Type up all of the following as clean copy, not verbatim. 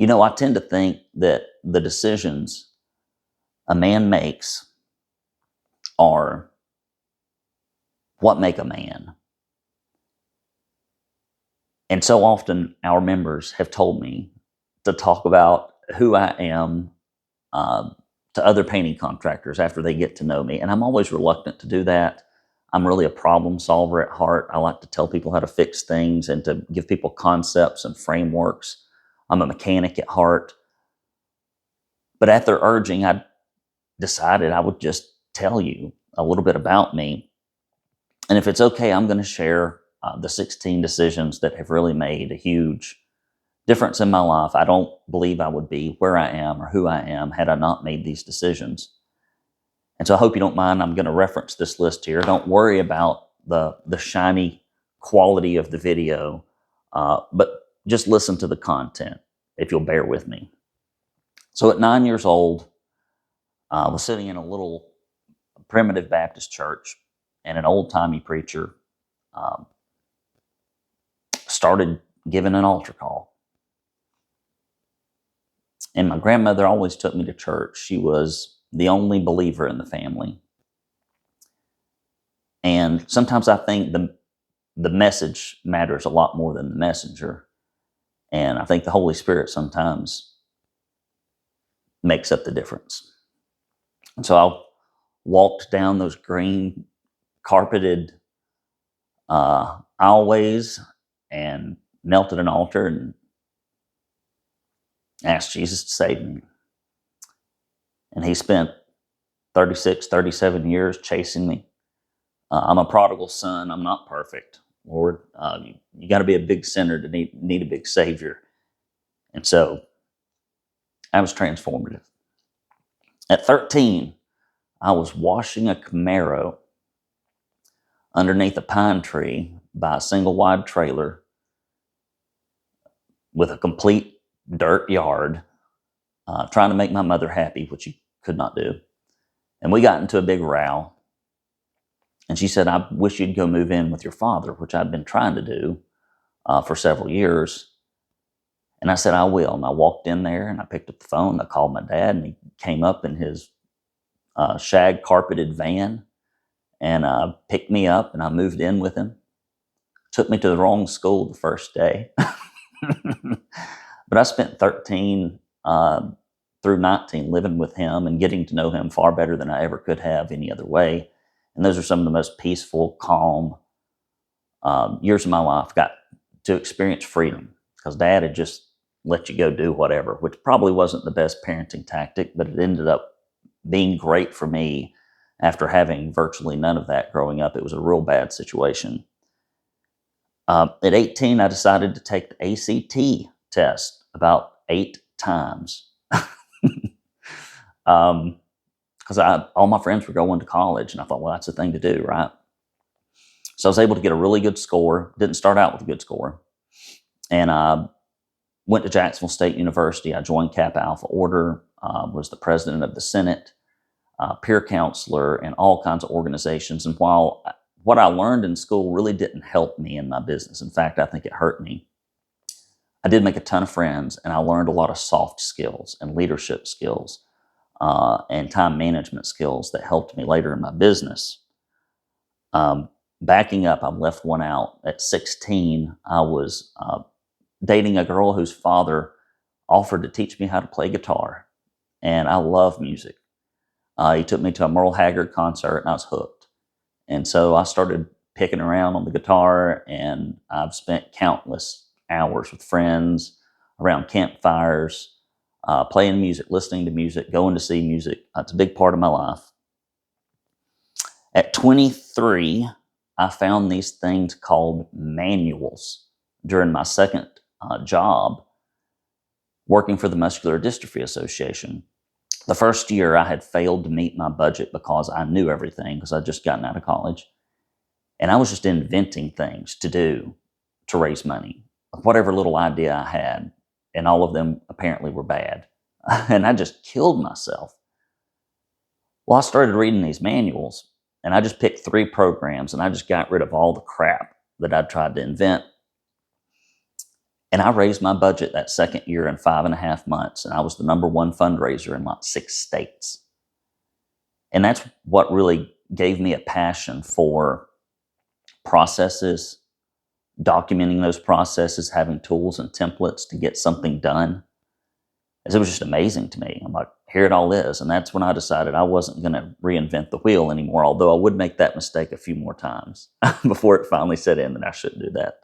I tend to think that the decisions a man makes are what make a man. And so often our members have told me to talk about who I am uh, to other painting contractors after they get to know me. And I'm always reluctant to do that. I'm really a problem solver at heart. I like to tell people how to fix things and to give people concepts and frameworks. I'm a mechanic at heart. But at their urging, I decided I would just tell you a little bit about me. And if it's okay, I'm going to share the 16 decisions that have really made a huge difference in my life. I don't believe I would be where I am or who I am had I not made these decisions. And so I hope you don't mind. I'm going to reference this list here. Don't worry about the shiny quality of the video, but just listen to the content if you'll bear with me. So at 9 years old, I was sitting in a little primitive Baptist church, and an old-timey preacher um, started giving an altar call. And my grandmother always took me to church. She was the only believer in the family. And sometimes I think the message matters a lot more than the messenger. And I think the Holy Spirit sometimes makes up the difference. And so I walked down those green carpeted aisleways and knelt at an altar and asked Jesus to save me. And he spent 36, 37 years chasing me. I'm a prodigal son. I'm not perfect. Lord, you got to be a big sinner to need a big savior. And so I was transformative. At 13, I was washing a Camaro underneath a pine tree by a single wide trailer with a complete dirt yard, trying to make my mother happy, which you could not do. And we got into a big row. And she said, I wish you'd go move in with your father, which I'd been trying to do for several years. And I said, I will. And I walked in there and I picked up the phone. I called my dad, and he came up in his shag carpeted van and picked me up, and I moved in with him. Took me to the wrong school the first day. But I spent 13 through 19 living with him and getting to know him far better than I ever could have any other way. And those are some of the most peaceful, calm years of my life. Got to experience freedom because Dad had just let you go do whatever, which probably wasn't the best parenting tactic, but it ended up being great for me after having virtually none of that growing up. It was a real bad situation. At 18, I decided to take the ACT test about 8 times. Because all my friends were going to college, and I thought, well, that's the thing to do, right? So I was able to get a really good score. Didn't start out with a good score. And I went to Jacksonville State University. I joined Kappa Alpha Order, was the president of the Senate, peer counselor, and all kinds of organizations. And while what I learned in school really didn't help me in my business, in fact, I think it hurt me, I did make a ton of friends, and I learned a lot of soft skills and leadership skills and time management skills that helped me later in my business. Backing up, I left one out. At 16, I was dating a girl whose father offered to teach me how to play guitar, and I love music. He took me to a Merle Haggard concert, and I was hooked. And so I started picking around on the guitar, and I've spent countless hours with friends around campfires, playing music, listening to music, going to see music. It's a big part of my life. At 23, I found these things called manuals during my second job working for the Muscular Dystrophy Association. The first year, I had failed to meet my budget because I knew everything because I'd just gotten out of college. And I was just inventing things to do to raise money, whatever little idea I had. And all of them apparently were bad. And I just killed myself. Well, I started reading these manuals, and I just picked 3 programs, and I just got rid of all the crap that I'd tried to invent. And I raised my budget that second year in 5.5 months, and I was the number one fundraiser in like 6 states. And that's what really gave me a passion for processes, documenting those processes, having tools and templates to get something done. It was just amazing to me. I'm like, here it all is. And that's when I decided I wasn't going to reinvent the wheel anymore, although I would make that mistake a few more times before it finally set in that I shouldn't do that.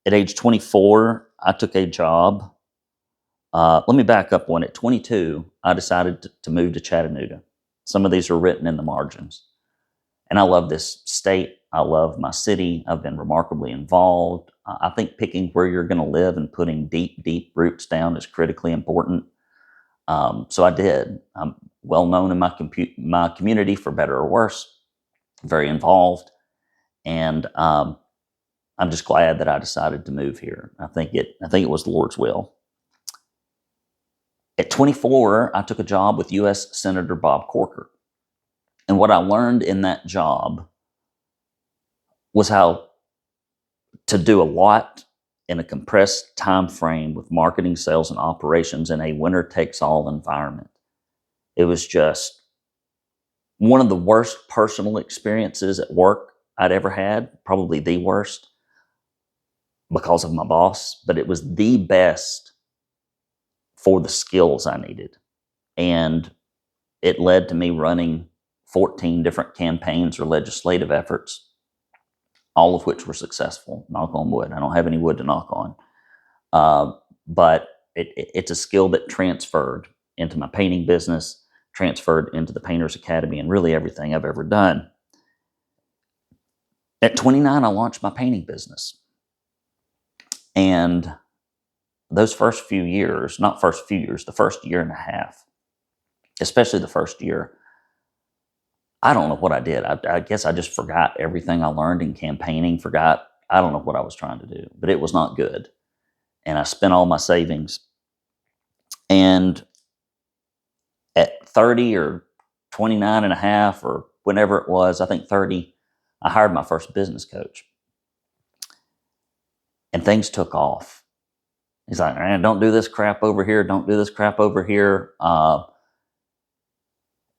At age 24, I took a job. Let me back up one. At 22, I decided to move to Chattanooga. Some of these are written in the margins. And I love this state. I love my city. I've been remarkably involved. I think picking where you're going to live and putting deep, deep roots down is critically important. So I did. I'm well known in my community, for better or worse, very involved. And I'm just glad that I decided to move here. I think it was the Lord's will. At 24, I took a job with U.S. Senator Bob Corker. And what I learned in that job was how to do a lot in a compressed time frame with marketing, sales, and operations in a winner-takes-all environment. It was just one of the worst personal experiences at work I'd ever had, probably the worst because of my boss, but it was the best for the skills I needed. And it led to me running 14 different campaigns or legislative efforts, all of which were successful. Knock on wood. I don't have any wood to knock on. But it's a skill that transferred into my painting business, transferred into the Painters Academy, and really everything I've ever done. At 29, I launched my painting business. And those first few years, the first year and a half, especially the first year, I don't know what I did. I guess I just forgot everything I learned in campaigning, I don't know what I was trying to do, but it was not good. And I spent all my savings. And at 30 or 29 and a half, or whenever it was, I think 30, I hired my first business coach. And things took off. He's like, man, don't do this crap over here. Don't do this crap over here.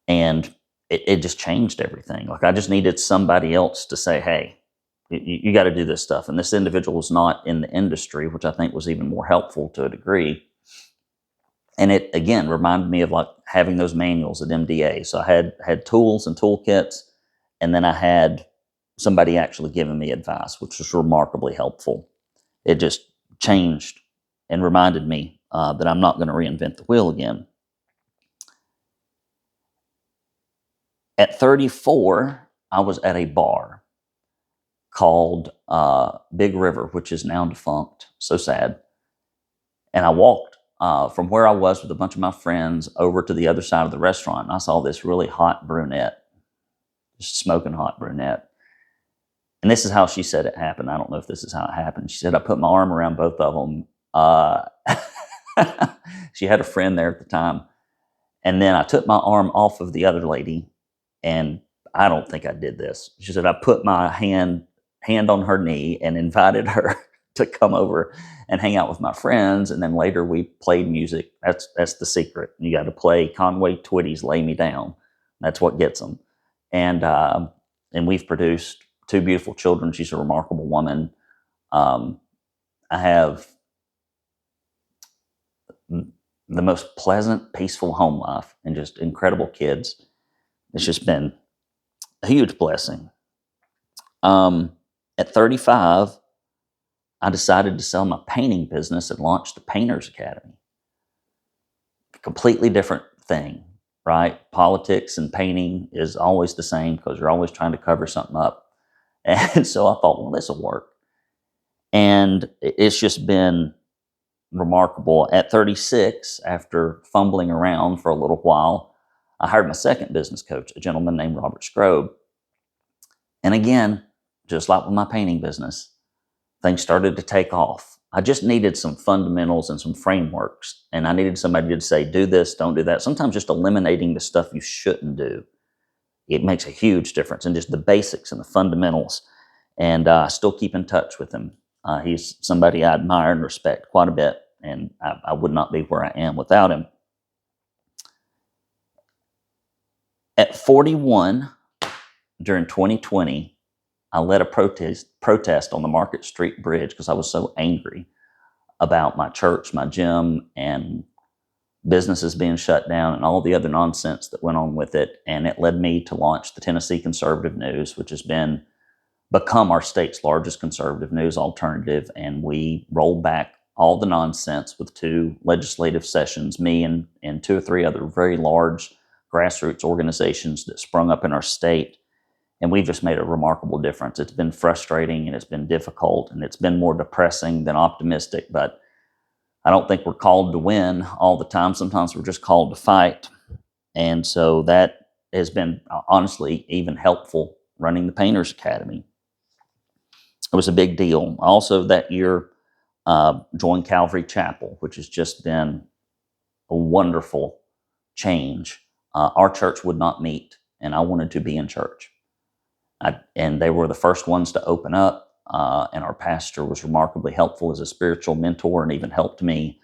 And it just changed everything. Like, I just needed somebody else to say, hey, you got to do this stuff. And this individual was not in the industry, which I think was even more helpful to a degree. And it, again, reminded me of like having those manuals at MDA. So I had tools and toolkits, and then I had somebody actually giving me advice, which was remarkably helpful. It just changed and reminded me that I'm not going to reinvent the wheel again. At 34, I was at a bar called Big River, which is now defunct. So sad. And I walked from where I was with a bunch of my friends over to the other side of the restaurant. And I saw this really hot brunette, just smoking hot brunette. And this is how she said it happened. I don't know if this is how it happened. She said, I put my arm around both of them. She had a friend there at the time. And then I took my arm off of the other lady, and I don't think I did this. She said, I put my hand on her knee and invited her to come over and hang out with my friends. And then later we played music. That's the secret. You got to play Conway Twitty's Lay Me Down. That's what gets them. And we've produced 2 beautiful children. She's a remarkable woman. I have the most pleasant, peaceful home life and just incredible kids. It's just been a huge blessing. At 35, I decided to sell my painting business and launch the Painters Academy. Completely different thing, right? Politics and painting is always the same because you're always trying to cover something up. And so I thought, well, this will work. And it's just been remarkable. At 36, after fumbling around for a little while, I hired my second business coach, a gentleman named Robert Scrobe. And again, just like with my painting business, things started to take off. I just needed some fundamentals and some frameworks. And I needed somebody to say, do this, don't do that. Sometimes just eliminating the stuff you shouldn't do. It makes a huge difference in just the basics and the fundamentals. And I still keep in touch with him. He's somebody I admire and respect quite a bit, and I would not be where I am without him. At 41, during 2020, I led a protest on the Market Street Bridge because I was so angry about my church, my gym, and businesses being shut down and all the other nonsense that went on with it. And it led me to launch the Tennessee Conservative News, which has become our state's largest conservative news alternative. And we rolled back all the nonsense with 2 legislative sessions, me and 2 or 3 other very large grassroots organizations that sprung up in our state. And we've just made a remarkable difference. It's been frustrating and it's been difficult and it's been more depressing than optimistic, but I don't think we're called to win all the time. Sometimes we're just called to fight. And so that has been honestly even helpful running the Painters Academy. It was a big deal. I also that year joined Calvary Chapel, which has just been a wonderful change. Our church would not meet, and I wanted to be in church. And they were the first ones to open up, and our pastor was remarkably helpful as a spiritual mentor and even helped me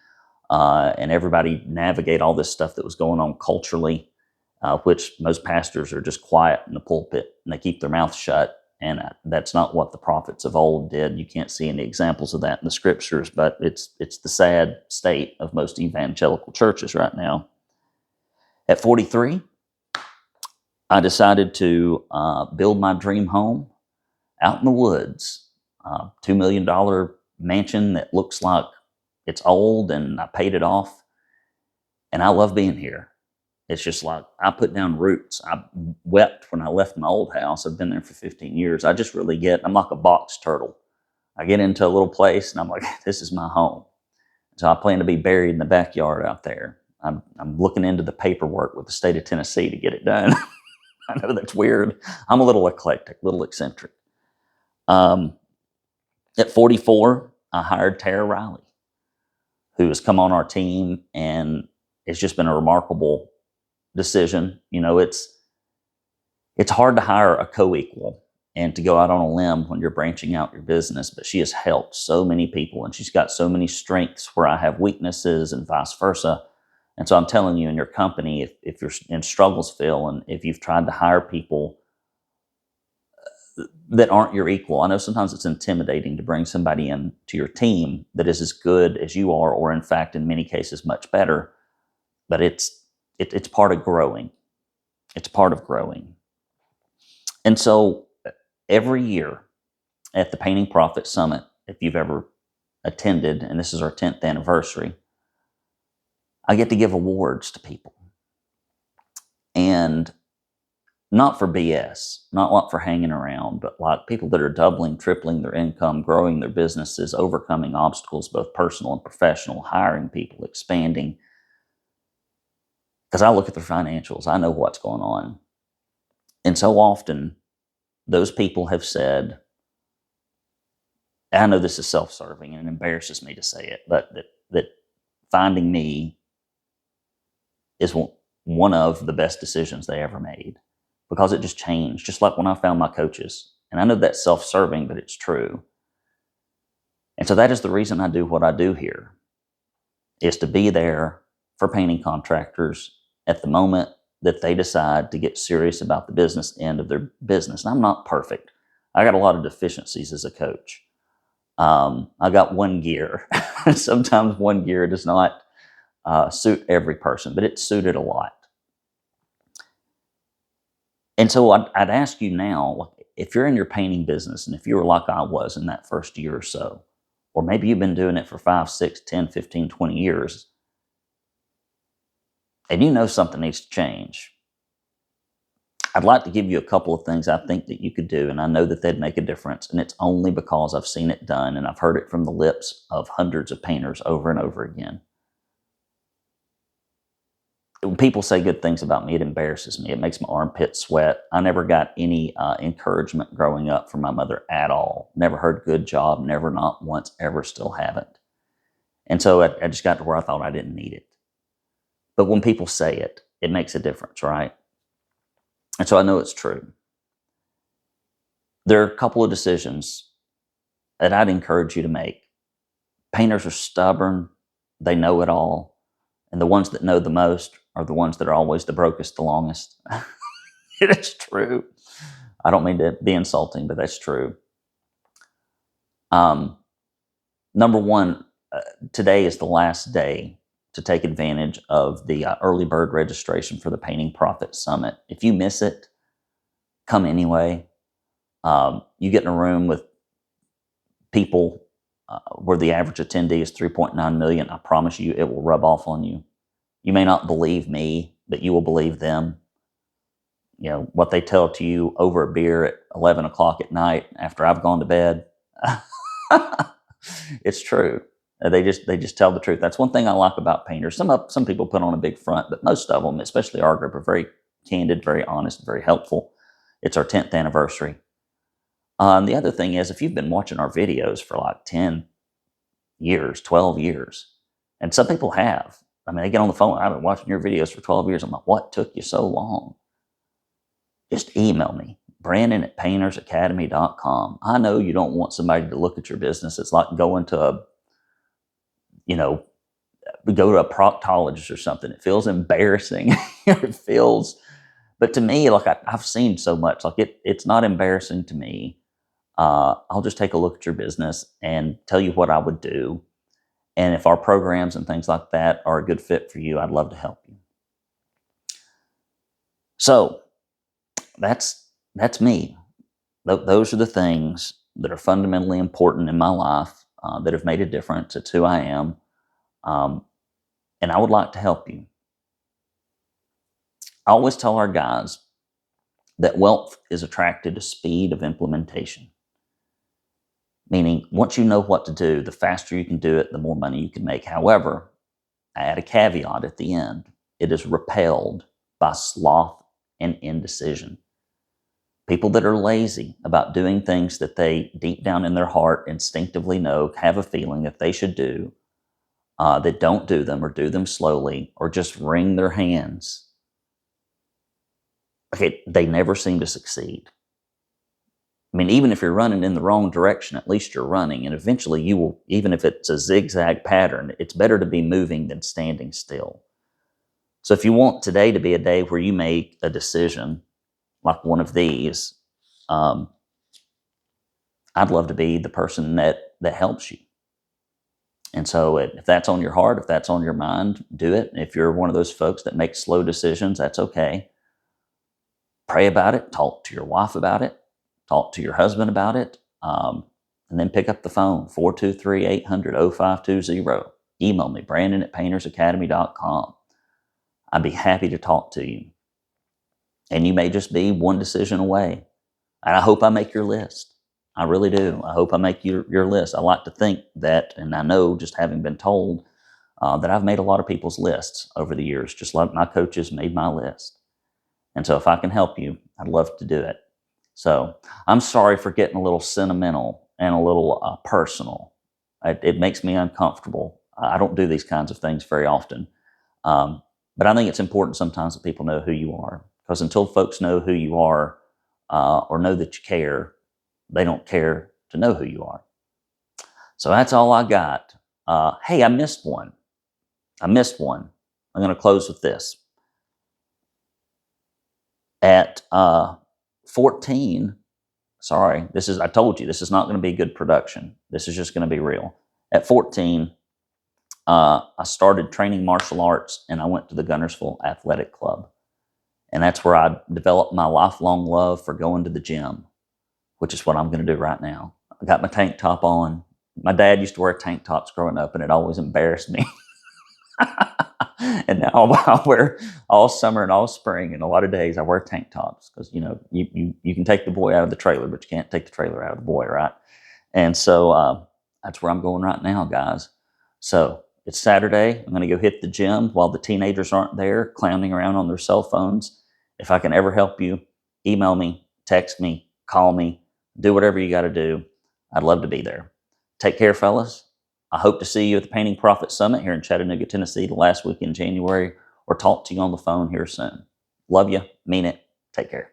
and everybody navigate all this stuff that was going on culturally, which most pastors are just quiet in the pulpit and they keep their mouth shut. And that's not what the prophets of old did. You can't see any examples of that in the scriptures, but it's the sad state of most evangelical churches right now. At 43, I decided to build my dream home out in the woods, $2 million mansion that looks like it's old, and I paid it off. And I love being here. It's just like I put down roots. I wept when I left my old house. I've been there for 15 years. I just really I'm like a box turtle. I get into a little place and I'm like, this is my home. So I plan to be buried in the backyard out there. I'm looking into the paperwork with the state of Tennessee to get it done. I know that's weird. I'm a little eclectic, a little eccentric. At 44, I hired Tara Riley, who has come on our team, and it's just been a remarkable decision. You know, it's hard to hire a co-equal and to go out on a lim when you're branching out your business, but she has helped so many people, and she's got so many strengths where I have weaknesses and vice versa. And so I'm telling you, in your company, if you're in Strugglesville and if you've tried to hire people that aren't your equal, I know sometimes it's intimidating to bring somebody in to your team that is as good as you are, or in fact, in many cases, much better. But it's part of growing. It's part of growing. And so every year at the Painting Profit Summit, if you've ever attended, and this is our 10th anniversary, I get to give awards to people. And not for BS, not for hanging around, but like people that are doubling, tripling their income, growing their businesses, overcoming obstacles, both personal and professional, hiring people, expanding. Because I look at their financials, I know what's going on. And so often, those people have said, I know this is self-serving and it embarrasses me to say it, but that finding me is one of the best decisions they ever made, because it just changed, just like when I found my coaches. And I know that's self-serving, but it's true. And so that is the reason I do what I do here, is to be there for painting contractors at the moment that they decide to get serious about the business end of their business. And I'm not perfect. I got a lot of deficiencies as a coach. I got one gear. Sometimes one gear does not suit every person, but it's suited a lot. And so I'd ask you now, if you're in your painting business, and if you were like I was in that first year or so, or maybe you've been doing it for 5, 6, 10, 15, 20 years, and you know something needs to change, I'd like to give you a couple of things I think that you could do, and I know that they'd make a difference, and it's only because I've seen it done, and I've heard it from the lips of hundreds of painters over and over again. When people say good things about me, it embarrasses me. It makes my armpits sweat. I never got any encouragement growing up from my mother at all. Never heard good job, never, not once, ever, still haven't. And so I just got to where I thought I didn't need it. But when people say it, it makes a difference, right? And so I know it's true. There are a couple of decisions that I'd encourage you to make. Painters are stubborn. They know it all. And the ones that know the most are the ones that are always the brokest, the longest. It is true. I don't mean to be insulting, but that's true. Number one, today is the last day to take advantage of the early bird registration for the Painting Profit Summit. If you miss it, come anyway. You get in a room with people where the average attendee is 3.9 million. I promise you it will rub off on you. You may not believe me, but you will believe them. You know, what they tell to you over a beer at 11 o'clock at night after I've gone to bed. It's true. They just tell the truth. That's one thing I like about painters. Some people put on a big front, but most of them, especially our group, are very candid, very honest, very helpful. It's our 10th anniversary. And the other thing is, if you've been watching our videos for like 10 years, 12 years, and some people have, I mean, they get on the phone, I've been watching your videos for 12 years. I'm like, what took you so long? Just email me, Brandon@paintersacademy.com. I know you don't want somebody to look at your business. It's like going to go to a proctologist or something. It feels embarrassing. But to me, like I've seen so much, like it's not embarrassing to me. I'll just take a look at your business and tell you what I would do. And if our programs and things like that are a good fit for you, I'd love to help you. So that's me. Those are the things that are fundamentally important in my life that have made a difference. It's who I am. And I would like to help you. I always tell our guys that wealth is attracted to speed of implementation. Meaning, once you know what to do, the faster you can do it, the more money you can make. However, I add a caveat at the end. It is repelled by sloth and indecision. People that are lazy about doing things that they deep down in their heart instinctively know, have a feeling that they should do, that don't do them or do them slowly or just wring their hands, okay, they never seem to succeed. I mean, even if you're running in the wrong direction, at least you're running. And eventually you will, even if it's a zigzag pattern, it's better to be moving than standing still. So if you want today to be a day where you make a decision like one of these, I'd love to be the person that helps you. And so if that's on your heart, if that's on your mind, do it. If you're one of those folks that makes slow decisions, that's okay. Pray about it. Talk to your wife about it. Talk to your husband about it. And then pick up the phone, 423-800-0520. Email me, Brandon@paintersacademy.com. I'd be happy to talk to you. And you may just be one decision away. And I hope I make your list. I really do. I hope I make your list. I like to think that, and I know just having been told, that I've made a lot of people's lists over the years, just like my coaches made my list. And so if I can help you, I'd love to do it. So I'm sorry for getting a little sentimental and a little personal. It makes me uncomfortable. I don't do these kinds of things very often. But I think it's important sometimes that people know who you are. Because until folks know who you are or know that you care, they don't care to know who you are. So that's all I got. Hey, I missed one. I'm going to close with this. At 14, sorry, I told you, this is not going to be good production. This is just going to be real. At 14, I started training martial arts and I went to the Guntersville Athletic Club. And that's where I developed my lifelong love for going to the gym, which is what I'm going to do right now. I got my tank top on. My dad used to wear tank tops growing up and it always embarrassed me. And now I wear all summer and all spring, and a lot of days I wear tank tops because, you can take the boy out of the trailer, but you can't take the trailer out of the boy, right? And so that's where I'm going right now, guys. So it's Saturday. I'm going to go hit the gym while the teenagers aren't there clowning around on their cell phones. If I can ever help you, email me, text me, call me, do whatever you got to do. I'd love to be there. Take care, fellas. I hope to see you at the Painting Profit Summit here in Chattanooga, Tennessee, the last week in January, or talk to you on the phone here soon. Love you. Mean it. Take care.